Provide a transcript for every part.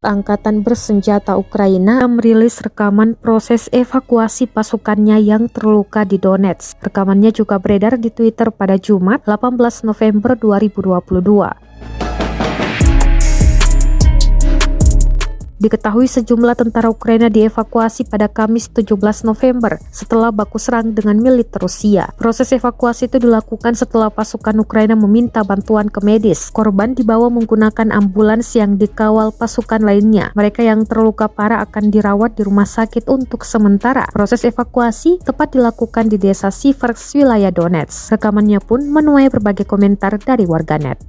Angkatan Bersenjata Ukraina merilis rekaman proses evakuasi pasukannya yang terluka di Donetsk. Rekamannya juga beredar di Twitter pada Jumat 18 November 2022. Diketahui sejumlah tentara Ukraina dievakuasi pada Kamis 17 November setelah baku serang dengan militer Rusia. Proses evakuasi itu dilakukan setelah pasukan Ukraina meminta bantuan ke medis. Korban dibawa menggunakan ambulans yang dikawal pasukan lainnya. Mereka yang terluka parah akan dirawat di rumah sakit untuk sementara. Proses evakuasi tepat dilakukan di desa Siversk, wilayah Donetsk. Rekamannya pun menuai berbagai komentar dari warganet.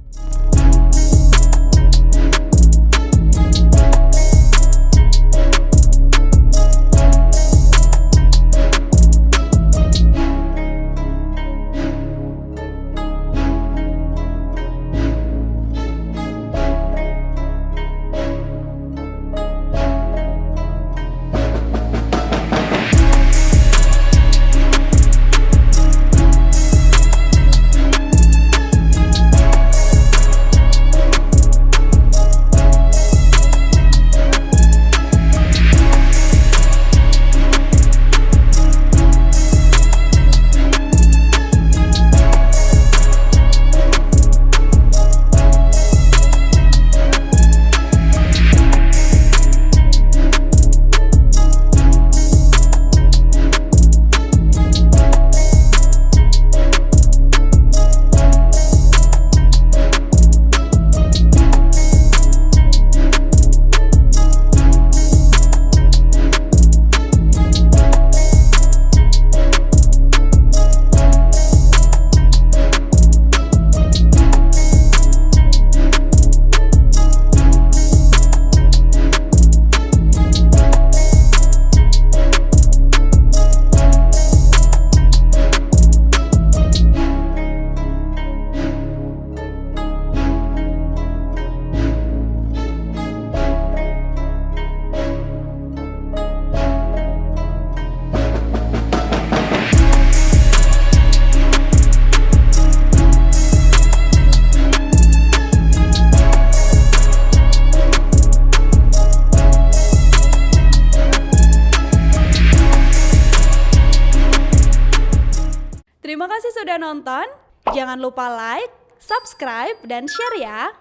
Terima kasih sudah nonton. Jangan lupa like, subscribe, dan share ya.